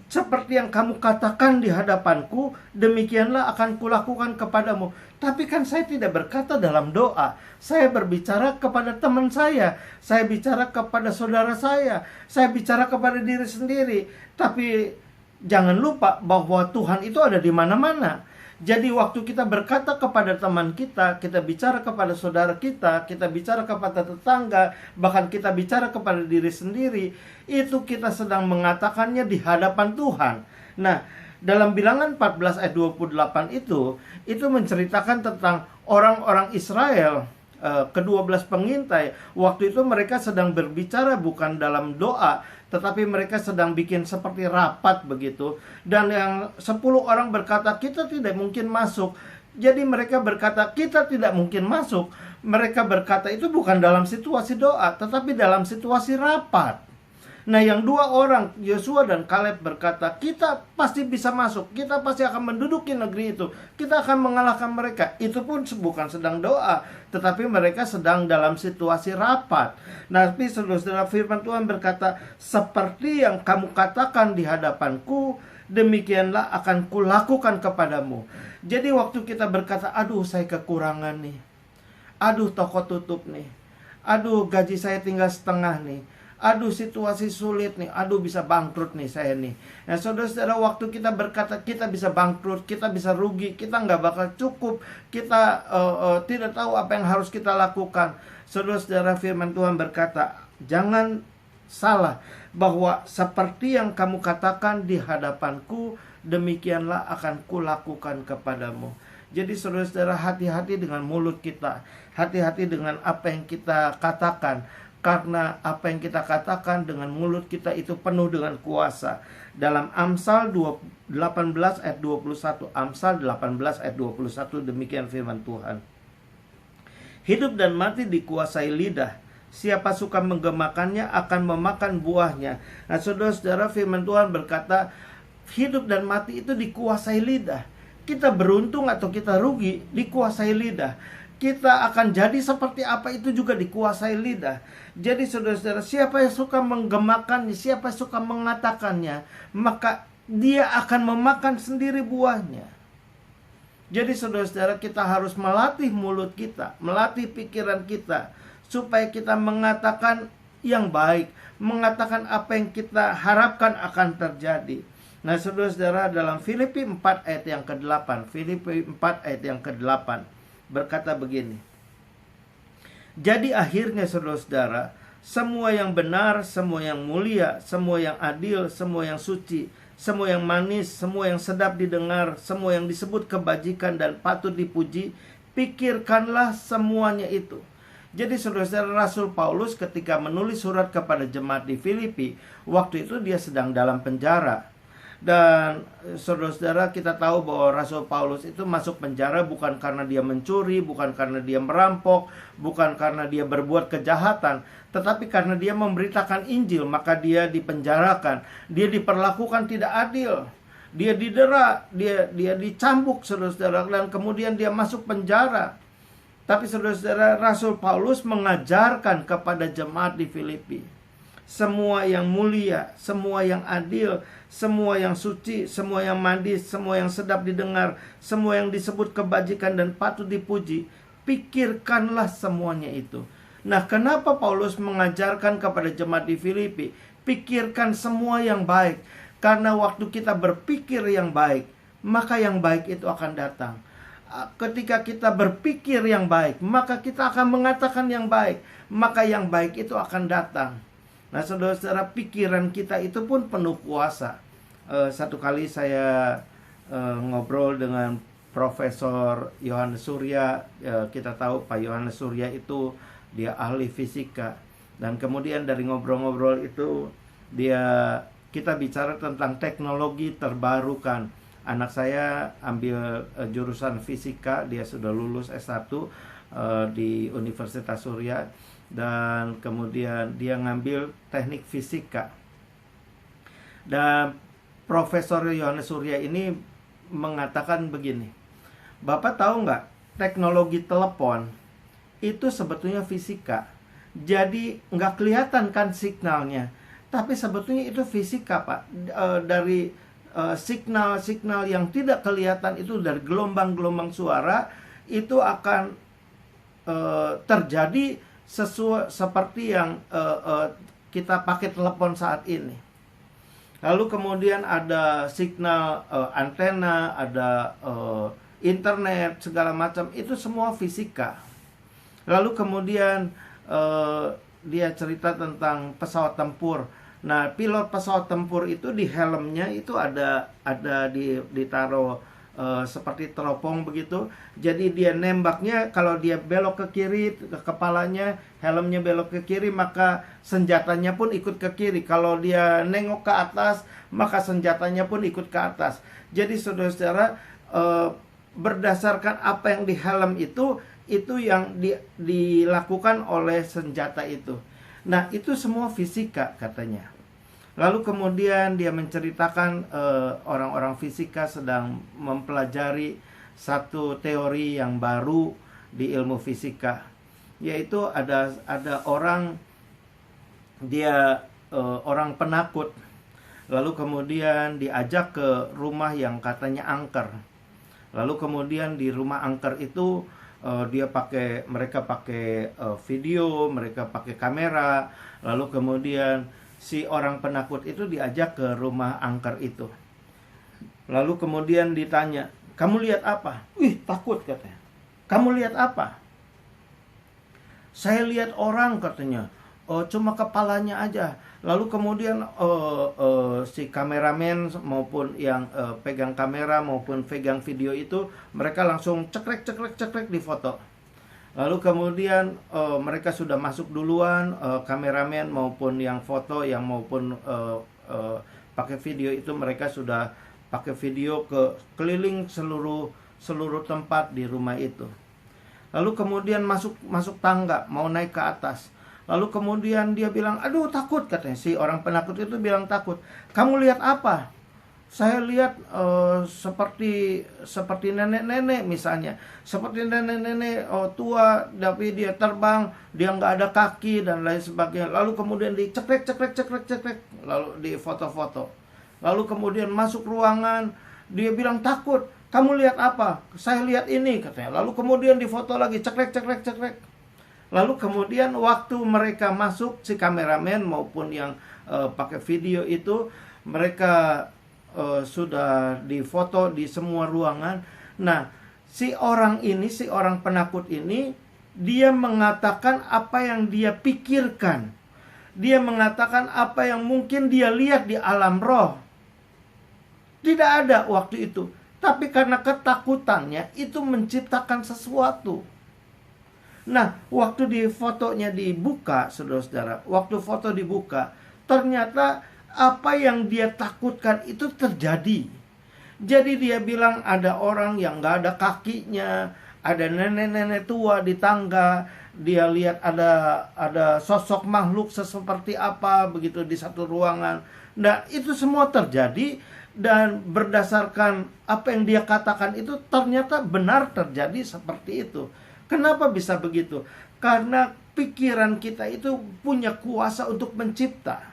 seperti yang kamu katakan di hadapanku, demikianlah akan kulakukan kepadamu. Tapi kan saya tidak berkata dalam doa. Saya berbicara kepada teman saya bicara kepada saudara saya bicara kepada diri sendiri. Tapi jangan lupa bahwa Tuhan itu ada di mana-mana. Jadi waktu kita berkata kepada teman kita bicara kepada saudara kita bicara kepada tetangga, bahkan kita bicara kepada diri sendiri, itu kita sedang mengatakannya di hadapan Tuhan. Nah, dalam Bilangan 14 ayat 28 itu menceritakan tentang orang-orang Israel, ke-12 pengintai. Waktu itu mereka sedang berbicara bukan dalam doa, tetapi mereka sedang bikin seperti rapat begitu. Dan yang 10 orang berkata, kita tidak mungkin masuk. Jadi mereka berkata, kita tidak mungkin masuk. Mereka berkata itu bukan dalam situasi doa, tetapi dalam situasi rapat. Nah, yang dua orang, Yosua dan Kaleb, berkata, kita pasti bisa masuk, kita pasti akan menduduki negeri itu, kita akan mengalahkan mereka. Itu pun bukan sedang doa, tetapi mereka sedang dalam situasi rapat. Nah, tapi saudara-saudara, firman Tuhan berkata, seperti yang kamu katakan di hadapanku, demikianlah akan kulakukan kepadamu. Jadi waktu kita berkata, aduh saya kekurangan nih, aduh toko tutup nih, aduh gaji saya tinggal setengah nih, aduh situasi sulit nih, aduh bisa bangkrut nih saya nih. Nah, saudara-saudara, waktu kita berkata kita bisa bangkrut, kita bisa rugi, kita nggak bakal cukup, kita tidak tahu apa yang harus kita lakukan. Saudara-saudara, firman Tuhan berkata, jangan salah, bahwa seperti yang kamu katakan di hadapanku, demikianlah akan kulakukan kepadamu. Jadi saudara-saudara, hati-hati dengan mulut kita, hati-hati dengan apa yang kita katakan. Karena apa yang kita katakan dengan mulut kita itu penuh dengan kuasa. Dalam Amsal 18 ayat 21, Amsal 18 ayat 21, demikian firman Tuhan. Hidup dan mati dikuasai lidah. Siapa suka menggemakannya akan memakan buahnya. Nah, saudara-saudara, firman Tuhan berkata, hidup dan mati itu dikuasai lidah. Kita beruntung atau kita rugi, dikuasai lidah. Kita akan jadi seperti apa itu juga dikuasai lidah. Jadi saudara-saudara, siapa yang suka menggemakannya, siapa yang suka mengatakannya, maka dia akan memakan sendiri buahnya. Jadi saudara-saudara, kita harus melatih mulut kita, melatih pikiran kita, supaya kita mengatakan yang baik, mengatakan apa yang kita harapkan akan terjadi. Nah, saudara-saudara, dalam Filipi 4 ayat yang ke-8, Filipi 4 ayat yang ke-8 berkata begini. Jadi akhirnya saudara-saudara, semua yang benar, semua yang mulia, semua yang adil, semua yang suci, semua yang manis, semua yang sedap didengar, semua yang disebut kebajikan dan patut dipuji, pikirkanlah semuanya itu. Jadi saudara-saudara, Rasul Paulus ketika menulis surat kepada jemaat di Filipi, waktu itu dia sedang dalam penjara. Dan saudara-saudara, kita tahu bahwa Rasul Paulus itu masuk penjara bukan karena dia mencuri, bukan karena dia merampok, bukan karena dia berbuat kejahatan, tetapi karena dia memberitakan Injil, maka dia dipenjarakan. Dia diperlakukan tidak adil, dia didera, dia dicambuk, saudara-saudara, dan kemudian dia masuk penjara. Tapi saudara-saudara, Rasul Paulus mengajarkan kepada jemaat di Filipi, semua yang mulia, semua yang adil, semua yang suci, semua yang manis, semua yang sedap didengar, semua yang disebut kebajikan dan patut dipuji, pikirkanlah semuanya itu. Nah, kenapa Paulus mengajarkan kepada jemaat di Filipi, pikirkan semua yang baik? Karena waktu kita berpikir yang baik, maka yang baik itu akan datang. Ketika kita berpikir yang baik, maka kita akan mengatakan yang baik, maka yang baik itu akan datang. Nah, saudara-saudara, pikiran kita itu pun penuh kuasa. Satu kali saya ngobrol dengan Profesor Yohanes Surya. Kita tahu Pak Yohanes Surya itu dia ahli fisika. Dan kemudian dari ngobrol-ngobrol itu kita bicara tentang teknologi terbarukan. Anak saya ambil jurusan fisika, dia sudah lulus S1 di Universitas Surya. Dan kemudian dia ngambil teknik fisika. Dan Profesor Yohanes Surya ini mengatakan begini, Bapak tahu nggak, teknologi telepon itu sebetulnya fisika. Jadi nggak kelihatan kan signalnya, tapi sebetulnya itu fisika, Pak. Dari signal-signal yang tidak kelihatan itu, dari gelombang-gelombang suara, itu akan terjadi seperti yang kita pakai telepon saat ini. Lalu kemudian ada signal antena, ada internet, segala macam, itu semua fisika. Lalu kemudian dia cerita tentang pesawat tempur. Nah, pilot pesawat tempur itu di helmnya itu ada ditaruh seperti teropong begitu. Jadi dia nembaknya, kalau dia belok ke kiri, ke kepalanya, helmnya belok ke kiri, maka senjatanya pun ikut ke kiri. Kalau dia nengok ke atas, maka senjatanya pun ikut ke atas. Jadi saudara-saudara, berdasarkan apa yang di helm itu yang dilakukan oleh senjata itu. Nah, itu semua fisika katanya. Lalu kemudian dia menceritakan orang-orang fisika sedang mempelajari satu teori yang baru di ilmu fisika, yaitu ada orang, dia orang penakut, lalu kemudian diajak ke rumah yang katanya angker. Lalu kemudian di rumah angker itu mereka pakai video, mereka pakai kamera. Lalu kemudian si orang penakut itu diajak ke rumah angker itu. Lalu kemudian ditanya, "Kamu lihat apa?" "Wih, takut," katanya. "Kamu lihat apa?" "Saya lihat orang," katanya. "Oh, cuma kepalanya aja." Lalu kemudian si kameramen maupun yang pegang kamera maupun pegang video itu, mereka langsung cekrek di foto. Lalu kemudian mereka sudah masuk duluan, kameramen maupun yang foto yang maupun pakai video itu, mereka sudah pakai video ke keliling seluruh tempat di rumah itu. Lalu kemudian masuk tangga mau naik ke atas. Lalu kemudian dia bilang, "Aduh, takut," katanya. Si orang penakut itu bilang takut. "Kamu lihat apa?" "Saya lihat seperti nenek-nenek," misalnya. "Seperti nenek-nenek tua, tapi dia terbang, dia nggak ada kaki dan lain sebagainya." Lalu kemudian dicekrek, lalu di foto-foto. Lalu kemudian masuk ruangan, dia bilang takut. "Kamu lihat apa?" "Saya lihat ini," katanya. Lalu kemudian difoto lagi, cekrek. Lalu kemudian waktu mereka masuk, si kameramen maupun yang pakai video itu, mereka sudah difoto di semua ruangan. Nah, si orang penakut ini, dia mengatakan apa yang dia pikirkan. Dia mengatakan apa yang mungkin dia lihat di alam roh. Tidak ada waktu itu. Tapi karena ketakutannya, itu menciptakan sesuatu. Nah, waktu di fotonya dibuka, saudara-saudara, waktu foto dibuka, ternyata apa yang dia takutkan itu terjadi. Jadi dia bilang ada orang yang gak ada kakinya, ada nenek-nenek tua di tangga, dia lihat ada sosok makhluk seperti apa begitu di satu ruangan. Nah, itu semua terjadi, dan berdasarkan apa yang dia katakan itu ternyata benar terjadi seperti itu. Kenapa bisa begitu? Karena pikiran kita itu punya kuasa untuk mencipta.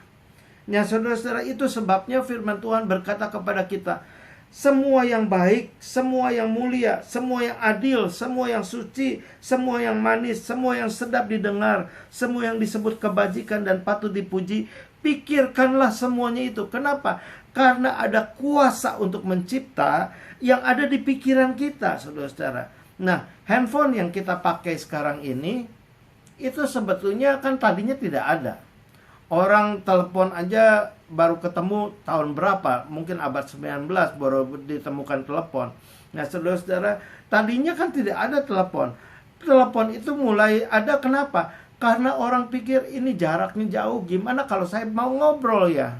Ya, saudara-saudara, itu sebabnya firman Tuhan berkata kepada kita, semua yang baik, semua yang mulia, semua yang adil, semua yang suci, semua yang manis, semua yang sedap didengar, semua yang disebut kebajikan dan patut dipuji, pikirkanlah semuanya itu. Kenapa? Karena ada kuasa untuk mencipta yang ada di pikiran kita, saudara-saudara. Nah, handphone yang kita pakai sekarang ini, itu sebetulnya kan tadinya tidak ada. Orang telepon aja baru ketemu tahun berapa? Mungkin abad 19 baru ditemukan telepon. Nah, saudara-saudara, tadinya kan tidak ada telepon. Telepon itu mulai ada, kenapa? Karena orang pikir ini jaraknya jauh, gimana kalau saya mau ngobrol ya?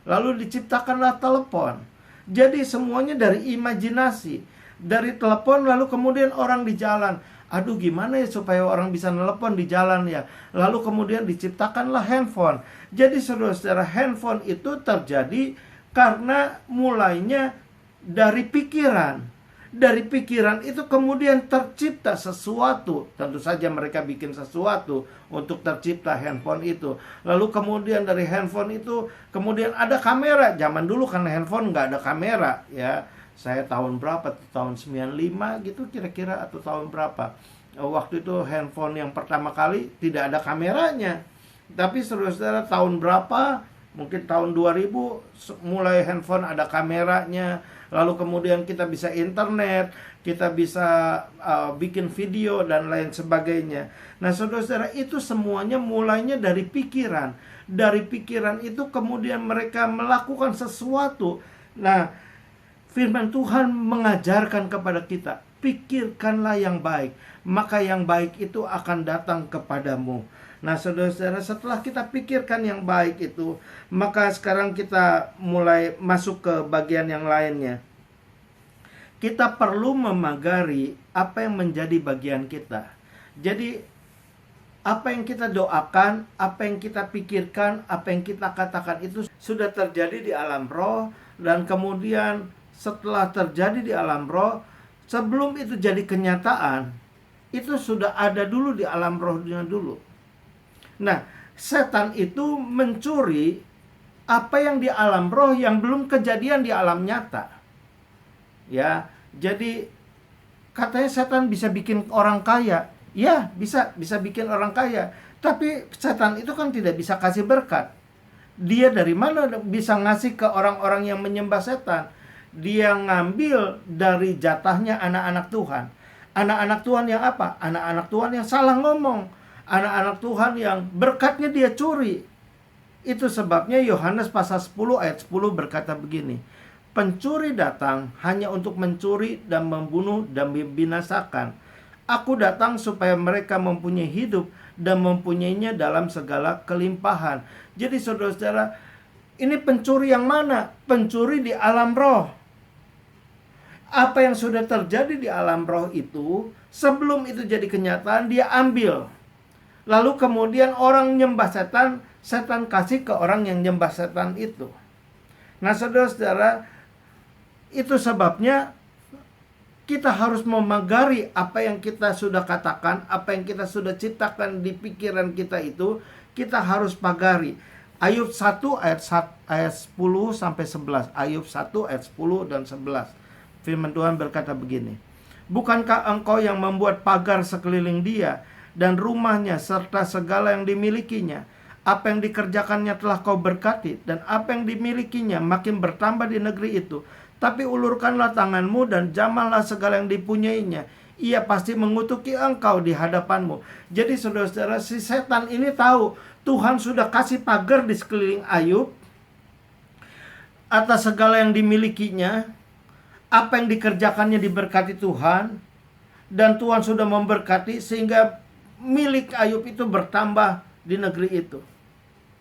Lalu diciptakanlah telepon. Jadi semuanya dari imajinasi. Dari telepon, lalu kemudian orang di jalan, aduh gimana ya supaya orang bisa nelpon di jalan ya. Lalu kemudian diciptakanlah handphone. Jadi saudara-saudara, handphone itu terjadi karena mulainya dari pikiran. Dari pikiran itu kemudian tercipta sesuatu. Tentu saja mereka bikin sesuatu untuk tercipta handphone itu. Lalu kemudian dari handphone itu kemudian ada kamera. Zaman dulu kan handphone nggak ada kamera ya. Saya tahun berapa? Tahun 95 gitu kira-kira, atau tahun berapa. Waktu itu handphone yang pertama kali tidak ada kameranya. Tapi saudara-saudara, tahun berapa? Mungkin tahun 2000 mulai handphone ada kameranya. Lalu kemudian kita bisa internet, kita bisa bikin video dan lain sebagainya. Nah, saudara-saudara, itu semuanya mulainya dari pikiran. Dari pikiran itu kemudian mereka melakukan sesuatu. Nah, firman Tuhan mengajarkan kepada kita, pikirkanlah yang baik, maka yang baik itu akan datang kepadamu. Nah, saudara-saudara, setelah kita pikirkan yang baik itu, maka sekarang kita mulai masuk ke bagian yang lainnya. Kita perlu memagari apa yang menjadi bagian kita. Jadi, Apa yang kita doakan, apa yang kita pikirkan, apa yang kita katakan itu sudah terjadi di alam roh. Dan kemudian setelah terjadi di alam roh, sebelum itu jadi kenyataan, itu sudah ada dulu di alam rohnya dulu. Nah, setan itu mencuri apa yang di alam roh yang belum kejadian di alam nyata. Ya, jadi katanya setan bisa bikin orang kaya. Ya, bisa bikin orang kaya. Tapi setan itu kan tidak bisa kasih berkat. Dia dari mana bisa ngasih ke orang-orang yang menyembah setan? Dia ngambil dari jatahnya anak-anak Tuhan. Anak-anak Tuhan yang apa? Anak-anak Tuhan yang salah ngomong. Anak-anak Tuhan yang berkatnya dia curi. Itu sebabnya Yohanes pasal 10 ayat 10 berkata begini. Pencuri datang hanya untuk mencuri dan membunuh dan membinasakan. Aku datang supaya mereka mempunyai hidup dan mempunyainya dalam segala kelimpahan. Jadi saudara-saudara, ini pencuri yang mana? Pencuri di alam roh. Apa yang sudah terjadi di alam roh itu, sebelum itu jadi kenyataan, dia ambil. Lalu kemudian orang nyembah setan, setan kasih ke orang yang nyembah setan itu. Nah saudara-saudara, itu sebabnya kita harus memagari apa yang kita sudah katakan, apa yang kita sudah ciptakan di pikiran kita itu, kita harus pagari. Ayub 1 ayat 10 sampai 11. Ayub 1 ayat 10 dan 11. Firman Tuhan berkata begini. Bukankah engkau yang membuat pagar sekeliling dia dan rumahnya serta segala yang dimilikinya? Apa yang dikerjakannya telah kau berkati, dan apa yang dimilikinya makin bertambah di negeri itu. Tapi ulurkanlah tanganmu dan jamahlah segala yang dipunyainya. Ia pasti mengutuki engkau di hadapanmu. Jadi saudara-saudara, si setan ini tahu Tuhan sudah kasih pagar di sekeliling Ayub atas segala yang dimilikinya. Apa yang dikerjakannya diberkati Tuhan, dan Tuhan sudah memberkati sehingga milik Ayub itu bertambah di negeri itu.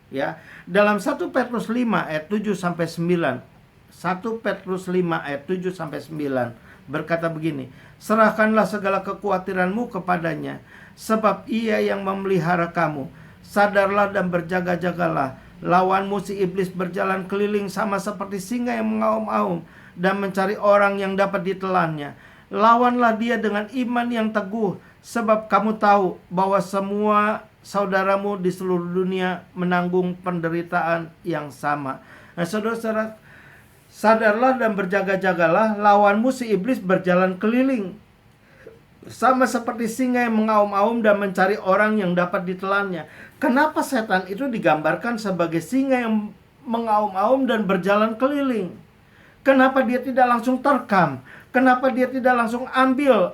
Ya, dalam 1 Petrus 5 ayat 7 sampai 9. 1 Petrus 5 ayat 7 sampai 9 berkata begini. Serahkanlah segala kekhawatiranmu kepadanya, sebab ia yang memelihara kamu. Sadarlah dan berjaga-jagalah. Lawanmu si iblis berjalan keliling sama seperti singa yang mengaum-aum dan mencari orang yang dapat ditelannya. Lawanlah dia dengan iman yang teguh, sebab kamu tahu bahwa semua saudaramu di seluruh dunia menanggung penderitaan yang sama. Nah saudara-saudara, sadarlah dan berjaga-jagalah, lawanmu si iblis berjalan keliling sama seperti singa yang mengaum-aum dan mencari orang yang dapat ditelannya. Kenapa setan itu digambarkan sebagai singa yang mengaum-aum dan berjalan keliling? Kenapa dia tidak langsung terkam? Kenapa dia tidak langsung ambil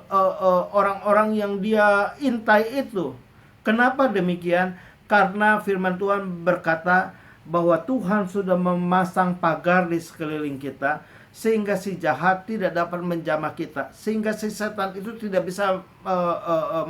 orang-orang yang dia intai itu? Kenapa demikian? Karena firman Tuhan berkata bahwa Tuhan sudah memasang pagar di sekeliling kita, sehingga si jahat tidak dapat menjamah kita, sehingga si setan itu tidak bisa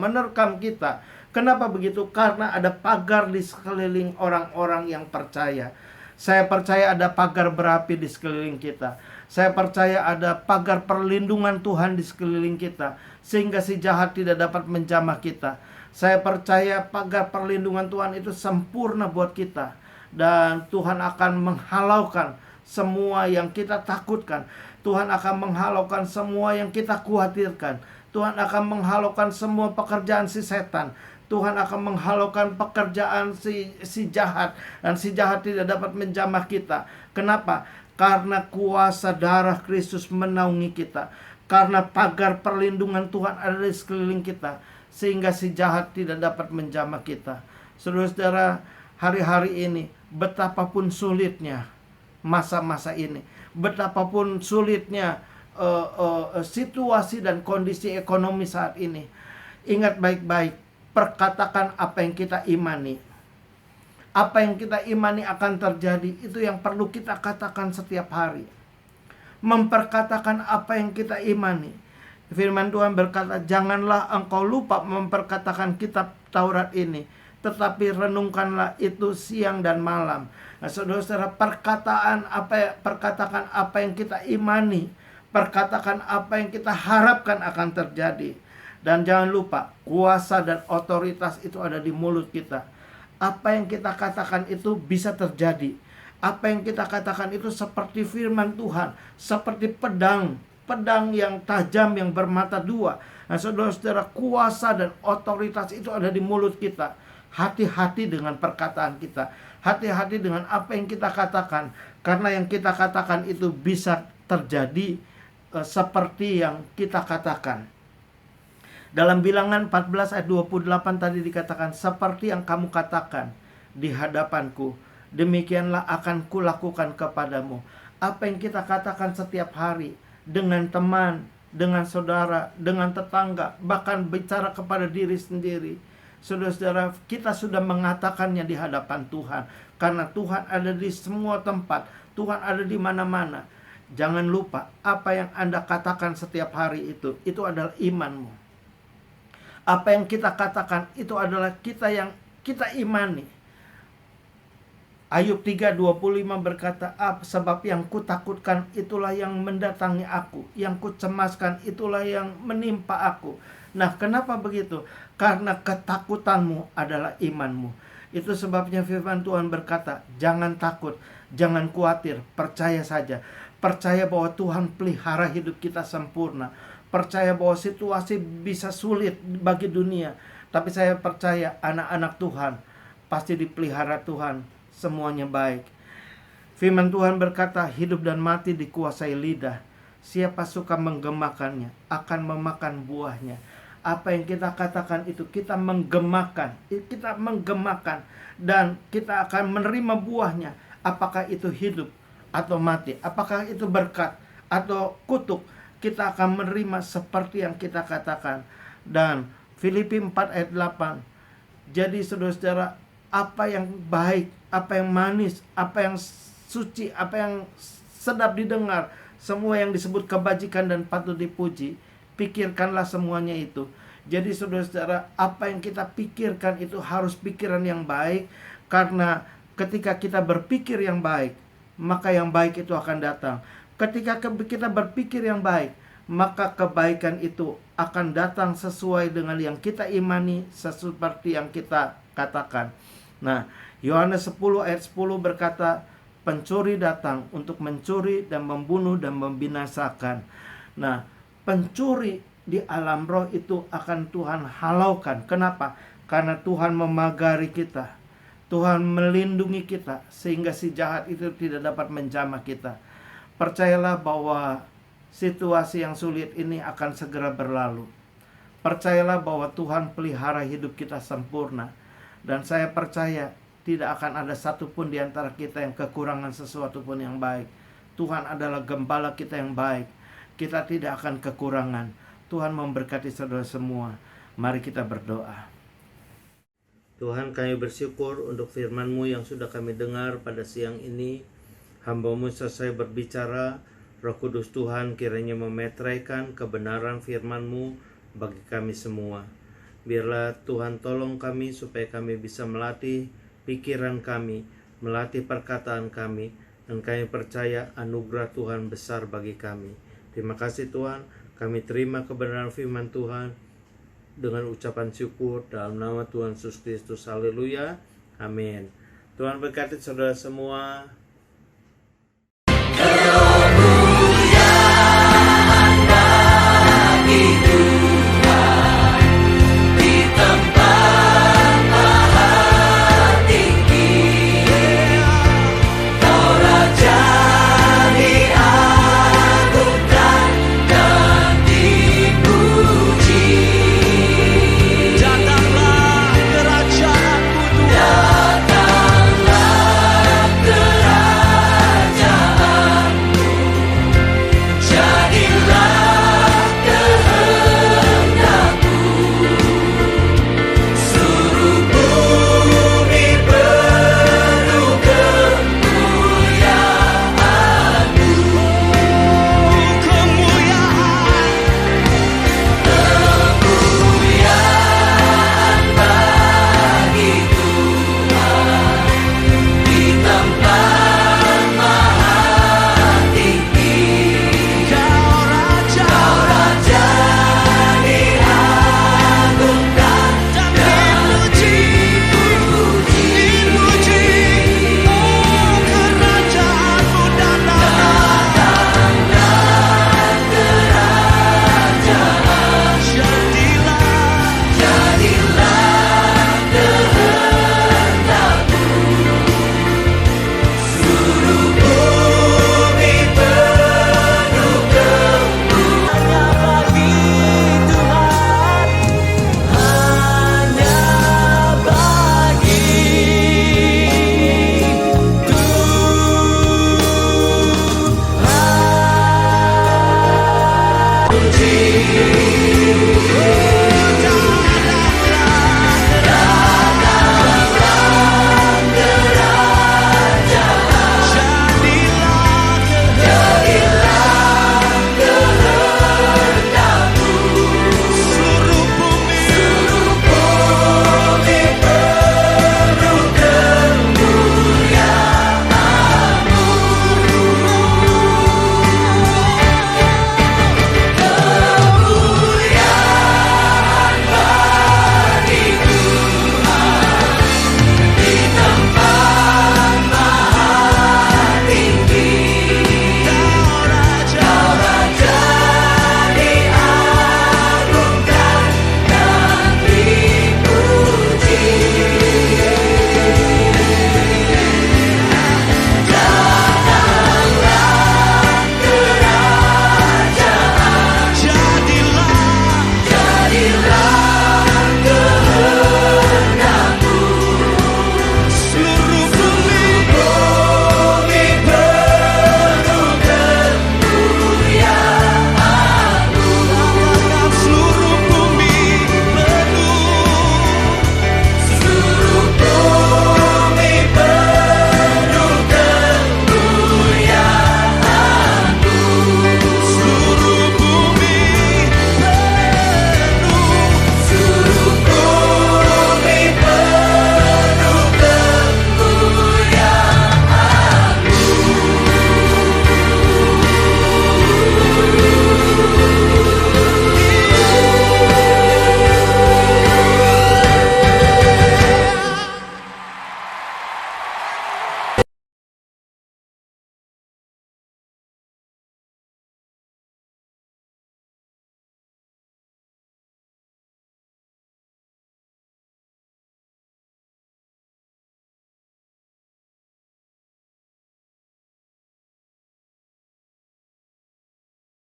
menerkam kita. Kenapa begitu? Karena ada pagar di sekeliling orang-orang yang percaya. Saya percaya ada pagar berapi di sekeliling kita. Saya percaya ada pagar perlindungan Tuhan di sekeliling kita, sehingga si jahat tidak dapat menjamah kita. Saya percaya pagar perlindungan Tuhan itu sempurna buat kita. Dan Tuhan akan menghalaukan semua yang kita takutkan. Tuhan akan menghalaukan semua yang kita khawatirkan. Tuhan akan menghalaukan semua pekerjaan si setan. Tuhan akan menghalaukan pekerjaan si jahat. Dan si jahat tidak dapat menjamah kita. Kenapa? Karena kuasa darah Kristus menaungi kita. Karena pagar perlindungan Tuhan ada di sekeliling kita, sehingga si jahat tidak dapat menjamah kita. Saudara-saudara, hari-hari ini, betapapun sulitnya masa-masa ini, betapapun sulitnya situasi dan kondisi ekonomi saat ini, ingat baik-baik, perkatakan apa yang kita imani. Apa yang kita imani akan terjadi, itu yang perlu kita katakan setiap hari. Memperkatakan apa yang kita imani. Firman Tuhan berkata, janganlah engkau lupa memperkatakan kitab Taurat ini, tetapi renungkanlah itu siang dan malam. Nah, saudara-saudara, perkatakan apa yang kita imani, perkatakan apa yang kita harapkan akan terjadi. Dan jangan lupa, kuasa dan otoritas itu ada di mulut kita. Apa yang kita katakan itu bisa terjadi. Apa yang kita katakan itu seperti firman Tuhan, seperti pedang yang tajam yang bermata dua. Nah, saudara-saudara, kuasa dan otoritas itu ada di mulut kita. Hati-hati dengan perkataan kita. Hati-hati dengan apa yang kita katakan. Karena yang kita katakan itu bisa terjadi seperti yang kita katakan. Dalam Bilangan 14 ayat 28 tadi dikatakan, seperti yang kamu katakan di hadapanku, demikianlah akan kulakukan kepadamu. Apa yang kita katakan setiap hari dengan teman, dengan saudara, dengan tetangga, bahkan bicara kepada diri sendiri. Saudara-saudara, kita sudah mengatakannya di hadapan Tuhan. Karena Tuhan ada di semua tempat. Tuhan ada di mana-mana. Jangan lupa, apa yang Anda katakan setiap hari itu adalah imanmu. Apa yang kita katakan itu adalah kita yang kita imani. Ayub 3:25 berkata, sebab yang kutakutkan itulah yang mendatangi aku, yang kucemaskan itulah yang menimpa aku. Nah, kenapa begitu? Karena ketakutanmu adalah imanmu. Itu sebabnya firman Tuhan berkata, jangan takut, jangan khawatir, percaya saja. Percaya bahwa Tuhan pelihara hidup kita sempurna. Percaya bahwa situasi bisa sulit bagi dunia, tapi saya percaya anak-anak Tuhan pasti dipelihara Tuhan, semuanya baik. Firman Tuhan berkata, hidup dan mati dikuasai lidah. Siapa suka menggemakannya akan memakan buahnya. Apa yang kita katakan itu kita menggemakan, dan kita akan menerima buahnya. Apakah itu hidup atau mati, apakah itu berkat atau kutuk, kita akan menerima seperti yang kita katakan. Dan Filipi 4 ayat 8. Jadi saudara-saudara, apa yang baik, apa yang manis, apa yang suci, apa yang sedap didengar, semua yang disebut kebajikan dan patut dipuji, pikirkanlah semuanya itu. Jadi saudara-saudara, apa yang kita pikirkan itu harus pikiran yang baik. Karena ketika kita berpikir yang baik, maka yang baik itu akan datang. Ketika kita berpikir yang baik, maka kebaikan itu akan datang sesuai dengan yang kita imani, seperti yang kita katakan. Nah, Yohanes 10 ayat 10 berkata, pencuri datang untuk mencuri dan membunuh dan membinasakan. Nah, pencuri di alam roh itu akan Tuhan halaukan. Kenapa? Karena Tuhan memagari kita. Tuhan melindungi kita sehingga si jahat itu tidak dapat menjamah kita. Percayalah bahwa situasi yang sulit ini akan segera berlalu. Percayalah bahwa Tuhan pelihara hidup kita sempurna. Dan saya percaya tidak akan ada satupun di antara kita yang kekurangan sesuatu pun yang baik. Tuhan adalah gembala kita yang baik. Kita tidak akan kekurangan. Tuhan memberkati saudara semua. Mari kita berdoa. Tuhan, kami bersyukur untuk firman-Mu yang sudah kami dengar pada siang ini. Hamba-Mu selesai berbicara, Roh Kudus Tuhan kiranya memetraikan kebenaran firman-Mu bagi kami semua. Biarlah Tuhan tolong kami supaya kami bisa melatih pikiran kami, melatih perkataan kami, dan kami percaya anugerah Tuhan besar bagi kami. Terima kasih Tuhan, kami terima kebenaran firman Tuhan dengan ucapan syukur dalam nama Tuhan Yesus Kristus. Haleluya. Amin. Tuhan berkati saudara semua. Datanglah Puji